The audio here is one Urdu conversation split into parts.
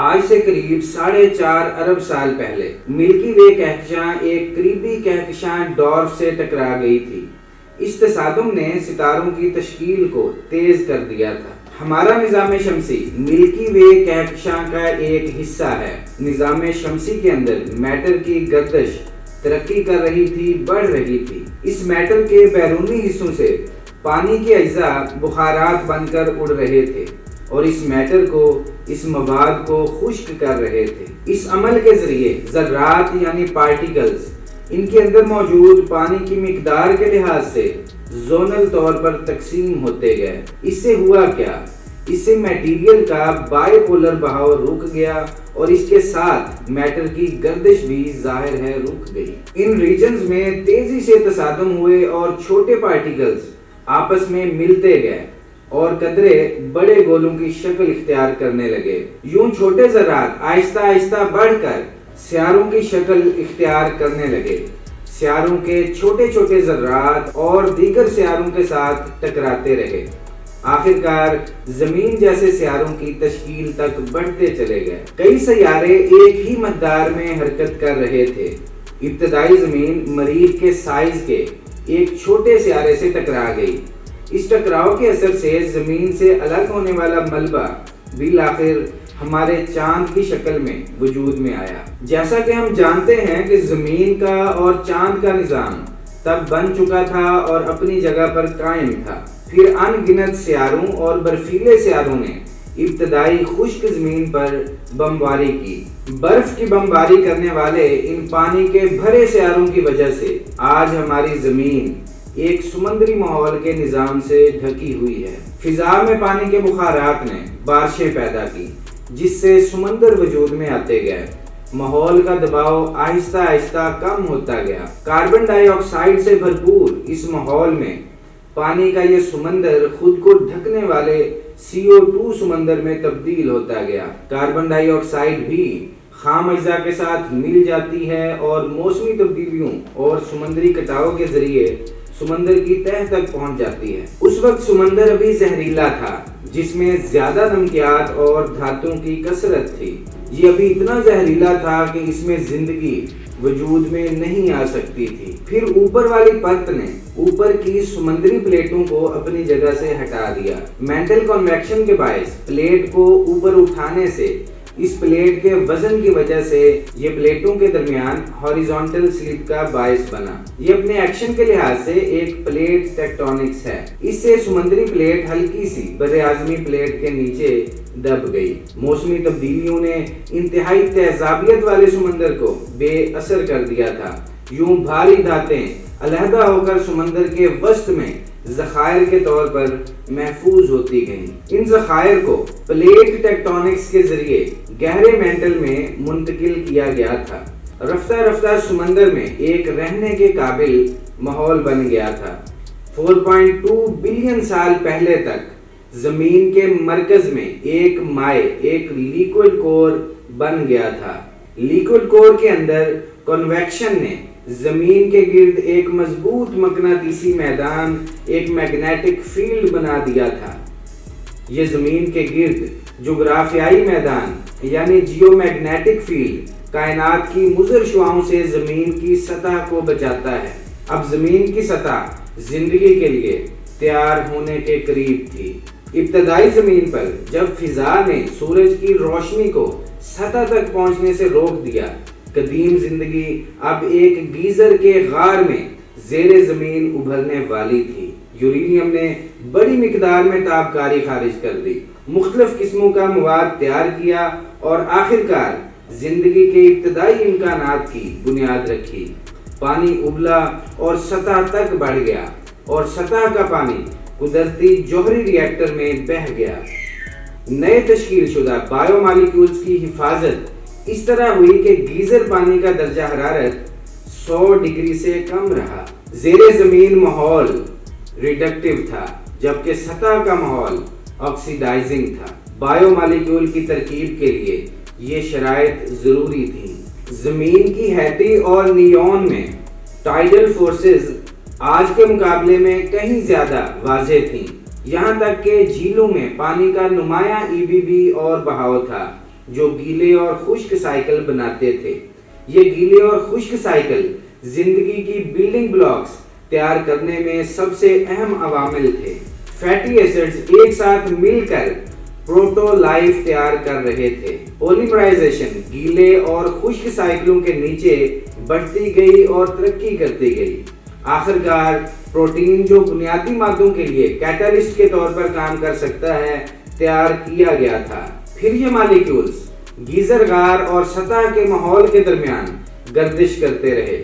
آج سے قریب 4.5 ارب سال پہلے ملکی وے کہکشاں ایک قریبی کہکشاں ڈورف سے ٹکرا گئی تھی۔ اس تصادم نے ستاروں کی تشکیل کو تیز کر دیا تھا۔ ہمارا نظام شمسی ملکی وے کہکشاں کا ایک حصہ ہے۔ نظام شمسی کے اندر میٹر کی گردش ترقی کر رہی تھی، بڑھ رہی تھی۔ اس میٹر کے بیرونی حصوں سے پانی کے اجزاء بخارات بن کر اڑ رہے تھے اور اس میٹر کو، اس مواد کو خشک کر رہے تھے۔ اس عمل کے ذریعے ذرات یعنی پارٹیکلز ان کے اندر موجود پانی کی مقدار کے لحاظ سے زونل طور پر تقسیم ہوتے گئے۔ اس سے ہوا کیا؟ اس سے میٹیریل کا بائی پولر بہاؤ رک گیا اور اس کے ساتھ میٹر کی گردش بھی ظاہر ہے رک گئی۔ ان ریجنز میں تیزی سے تصادم ہوئے اور چھوٹے پارٹیکلز آپس میں ملتے گئے اور قطرے بڑے گولوں کی شکل اختیار کرنے لگے۔ یوں چھوٹے ذرات آہستہ آہستہ بڑھ کر سیاروں کی شکل اختیار کرنے لگے۔ سیاروں کے چھوٹے چھوٹے ذرات اور دیگر سیاروں کے ساتھ ٹکراتے رہے۔ آخر کار زمین جیسے سیاروں کی تشکیل تک بڑھتے چلے گئے۔ کئی سیارے ایک ہی مقدار میں حرکت کر رہے تھے۔ ابتدائی زمین مریخ کے سائز کے ایک چھوٹے سیارے سے ٹکرا گئی۔ اس ٹکراؤ کے اثر سے زمین سے الگ ہونے والا ملبہ بالآخر ہمارے چاند کی شکل میں وجود میں آیا۔ جیسا کہ ہم جانتے ہیں کہ زمین کا اور چاند کا نظام تب بن چکا تھا اور اپنی جگہ پر قائم تھا۔ پھر ان گنت سیاروں اور برفیلے سیاروں نے ابتدائی خشک زمین پر بمباری کی۔ برف کی بمباری کرنے والے ان پانی کے بھرے سیاروں کی وجہ سے آج ہماری زمین ایک سمندری ماحول کے نظام سے ڈھکی ہوئی ہے۔ فضا میں پانی کے بخارات نے بارشیں پیدا کی جس سے سمندر وجود میں آتے گئے۔ ماحول کا دباؤ آہستہ آہستہ کم ہوتا گیا۔ کاربن ڈائی آکسائیڈ سے بھرپور اس ماحول میں پانی کا یہ سمندر خود کو ڈھکنے والے CO2 سمندر میں تبدیل ہوتا گیا۔ کاربن ڈائی آکسائیڈ بھی خام اجزاء کے ساتھ مل جاتی ہے اور موسمی تبدیلیوں اور سمندری کٹاؤ کے ذریعے سمندر کی تہہ تک پہنچ جاتی ہے۔ اس وقت سمندر ابھی زہریلا تھا جس میں زیادہ نمکیات اور دھاتوں کی کثرت تھی۔ یہ ابھی اتنا زہریلا تھا کہ اس میں زندگی وجود میں نہیں آ سکتی تھی۔ پھر اوپر والی پرت نے اوپر کی سمندری پلیٹوں کو اپنی جگہ سے ہٹا دیا۔ مینٹل کنویکشن کے باعث پلیٹ کو اوپر اٹھانے سے اس پلیٹ کے وزن کی وجہ سے یہ پلیٹوں کے درمیان ہاریزونٹل سلپ کا باعث بنا۔ یہ اپنے ایکشن کے لحاظ سے ایک پلیٹ ٹیکٹونکس ہے۔ اس سے سمندری پلیٹ ہلکی سی براعظمی پلیٹ کے نیچے دب گئی۔ موسمی تبدیلیوں نے انتہائی تیزابیت والے سمندر کو بے اثر کر دیا تھا۔ یوں بھاری دھاتیں علیحدہ ہو کر سمندر کے وسط میں ذخائر کے طور پر محفوظ ہوتی گئیں۔ ان ذخائر کو پلیٹ ٹیکٹونکس کے ذریعے گہرے مینٹل میں منتقل کیا گیا تھا۔ رفتہ رفتہ سمندر میں ایک رہنے کے قابل ماحول بن گیا تھا۔ 4.2 بلین سال پہلے تک زمین کے مرکز میں ایک مائع، ایک لیکوڈ کور بن گیا تھا۔ لیکوڈ کور کے اندر کنویکشن نے زمین کے گرد ایک مضبوط مقناطیسی میدان، ایک میگنیٹک فیلڈ بنا دیا تھا۔ یہ زمین کے گرد جغرافیائی میدان یعنی جیو میگنیٹک فیلڈ کائنات کی مضر شعاؤں سے زمین کی سطح کو بچاتا ہے۔ اب زمین کی سطح زندگی کے لیے تیار ہونے کے قریب تھی۔ ابتدائی زمین پر جب فضا نے سورج کی روشنی کو سطح تک پہنچنے سے روک دیا، قدیم زندگی اب ایک گیزر کے غار میں زیر زمین ابھرنے والی تھی۔ یورینیم نے بڑی مقدار میں تابکاری خارج کر دی، مختلف قسموں کا مواد تیار کیا اور آخر کار زندگی کے ابتدائی امکانات کی بنیاد رکھی۔ پانی ابلا اور سطح تک بڑھ گیا اور سطح کا پانی قدرتی جوہری ری ایکٹر میں بہہ گیا۔ نئے تشکیل شدہ بایو مالیکیولز کی حفاظت اس طرح ہوئی کہ گیزر پانی کا درجہ حرارت 100 ڈگری سے کم رہا۔ زیر زمین ماحول ریڈکٹیو تھا جبکہ سطح کا ماحول آکسیڈائزنگ تھا۔ بایو مالیکیول کی ترکیب کے لیے یہ شرائط ضروری تھیں۔ زمین کی ہیٹی اور نیون میں ٹائیڈل فورسز آج کے مقابلے میں کہیں زیادہ واضح تھیں، یہاں تک کہ جھیلوں میں پانی کا نمایاں EBB اور بہاؤ تھا۔ جو گیلے اور خشک سائیکل بناتے تھے۔ یہ گیلے اور خشک سائیکل زندگی کی بلڈنگ بلاکس تیار کرنے میں سب سے اہم عوامل تھے۔ فیٹی ایسڈز ایک ساتھ مل کر پروٹو لائف تیار کر رہے تھے۔ پولیمرائزیشن گیلے اور خشک سائیکلوں کے نیچے بڑھتی گئی اور ترقی کرتی گئی۔ آخر کار پروٹین جو بنیادی مادوں کے لیے کیٹالسٹ کے طور پر کام کر سکتا ہے تیار کیا گیا تھا۔ پھر یہ مالیکیولز گیزر غار اور سطح کے ماحول کے درمیان گردش کرتے رہے۔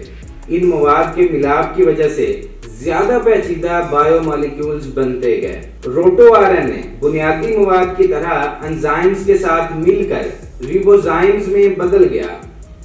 ان مواد کے ملاپ کی وجہ سے زیادہ پیچیدہ بائیو مالیکیولز بنتے گئے۔ روٹو آر این اے بنیادی مواد کی طرح انزائمز کے ساتھ مل کر ریبوزائمز میں بدل گیا،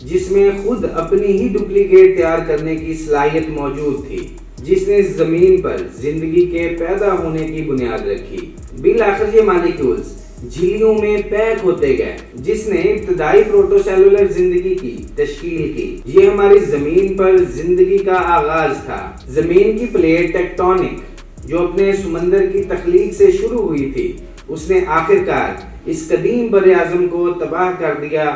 جس میں خود اپنی ہی ڈپلیکیٹ تیار کرنے کی صلاحیت موجود تھی، جس نے زمین پر زندگی کے پیدا ہونے کی بنیاد رکھی۔ بالآخر یہ مالیکیولز جھلیوں میں پیک ہوتے گئے، جس نے ابتدائی پروٹو سیلولر زندگی کی تشکیل کی۔ یہ ہماری زمین پر زندگی کا آغاز تھا۔ زمین کی پلیٹ ٹیکٹونک جو اپنے سمندر کی تخلیق سے شروع ہوئی تھی، اس نے آخر کار اس قدیم بر اعظم کو تباہ کر دیا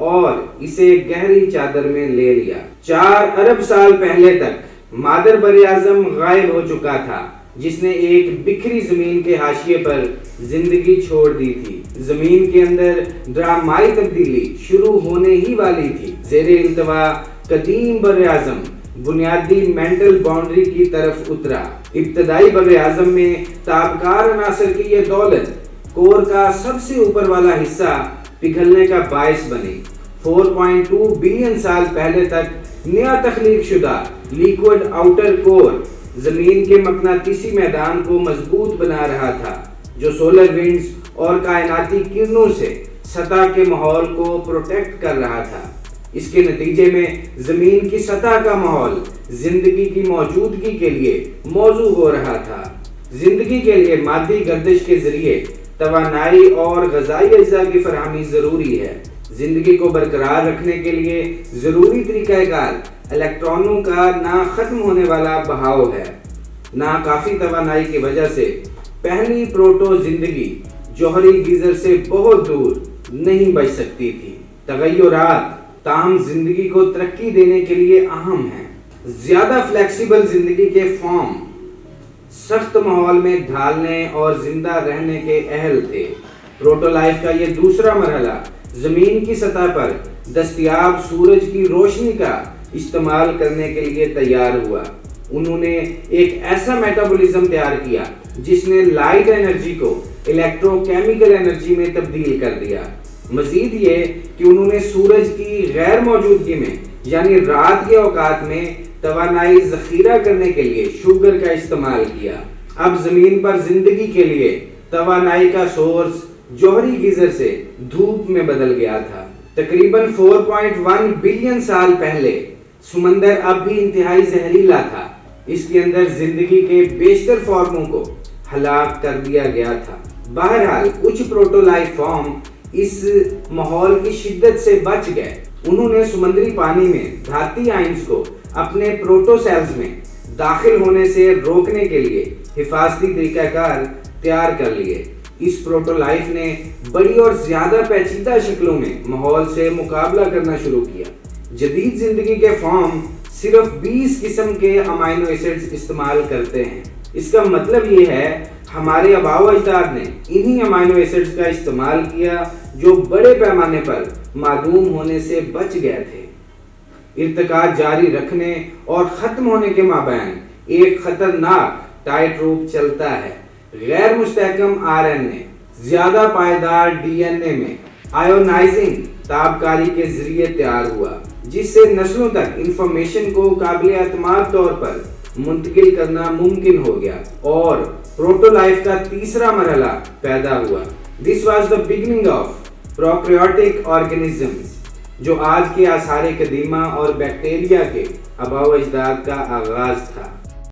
اور اسے گہری چادر میں لے لیا۔ 4 ارب سال پہلے تک مادر بر اعظم غائب ہو چکا تھا، جس نے ایک بکھری زمین کے حاشیے پر زندگی چھوڑ دی تھی۔ زمین کے اندر ڈرامائی تبدیلی شروع ہونے ہی والی تھی۔ زیر التوا قدیم بر اعظم بنیادی مینٹل باؤنڈری کی طرف اترا۔ ابتدائی بر اعظم میں تابکار عناصر کی یہ دولت کور کا سب سے اوپر والا حصہ پگھلنے کا باعث بنی۔ 4.2 بلین سال پہلے تک نیا تخلیق شدہ لیکوڈ آؤٹر کور زمین کے مقناطیسی میدان کو مضبوط بنا رہا تھا، جو سولر ونڈز اور کائناتی کرنوں سے سطح کے ماحول کو پروٹیکٹ کر رہا تھا۔ اس کے نتیجے میں زمین کی سطح کا ماحول زندگی کی موجودگی کے لیے موزوں ہو رہا تھا۔ زندگی کے لیے مادی گردش کے ذریعے توانائی اور غذائی اجزاء کی فراہمی ضروری ہے۔ زندگی کو برقرار رکھنے کے لیے ضروری طریقہ کار الیکٹرانوں کا نہ ختم ہونے والا بہاؤ ہے۔ ناکافی توانائی کی وجہ سے پہلی پروٹو زندگی جوہری گیزر سے بہت دور نہیں بچ سکتی تھی۔ تغیرات تاہم زندگی کو ترقی دینے کے لیے اہم ہیں۔ زیادہ فلیکسیبل زندگی کے فارم سخت ماحول میں ڈھالنے اور زندہ رہنے کے اہل تھے۔ پروٹو لائف کا یہ دوسرا مرحلہ زمین کی سطح پر دستیاب سورج کی روشنی کا استعمال کرنے کے لیے تیار ہوا۔ انہوں نے ایک ایسا میٹابولزم تیار کیا جس نے لائٹ انرجی کو الیکٹرو کیمیکل انرجی میں تبدیل کر دیا۔ مزید یہ کہ انہوں نے سورج کی غیر موجودگی میں یعنی رات کے اوقات میں توانائی ذخیرہ کرنے کے لیے شوگر کا استعمال کیا۔ اب زمین پر زندگی کے لیے توانائی کا سورس جوہری گیزر سے دھوپ میں بدل گیا تھا۔ تقریباً 4.1 بلین سال پہلے سمندر اب بھی انتہائی زہریلا تھا۔ اس کے اندر زندگی کے بیشتر فارموں کو ہلاک کر دیا گیا تھا۔ بہرحال کچھ پروٹو لائف فارم اس ماحول کی شدت سے بچ گئے۔ انہوں نے سمندری پانی میں دھاتی آئنز کو اپنے پروٹو سیلز میں داخل ہونے سے روکنے کے لیے حفاظتی طریقہ کار تیار کر لیے۔ اس پروٹو لائف نے بڑی اور زیادہ پیچیدہ شکلوں میں ماحول سے مقابلہ کرنا شروع کیا۔ جدید زندگی کے فارم صرف 20 قسم کے امائنو ایسڈز استعمال کرتے ہیں۔ اس کا مطلب یہ ہے ہمارے آباء و اجداد نے انہی امائنو ایسڈز کا استعمال کیا جو بڑے پیمانے پر معدوم ہونے سے بچ گئے تھے۔ ارتقاء جاری رکھنے اور ختم ہونے کے مابین ایک خطرناک ٹائٹ روپ چلتا ہے۔ غیر مستحکم آر این اے زیادہ پائیدار ڈی این اے میں آیونائزنگ تابکاری کے ذریعے تیار ہوا، جس سے نسلوں تک انفارمیشن کو قابل اعتماد طور پر منتقل کرنا ممکن ہو گیا اور پروٹو لائف کا تیسرا مرحلہ پیدا ہوا۔ This was the beginning of prokaryotic organisms، جو آج کے آثار قدیمہ اور بیکٹیریا کے آباء و اجداد کا آغاز تھا۔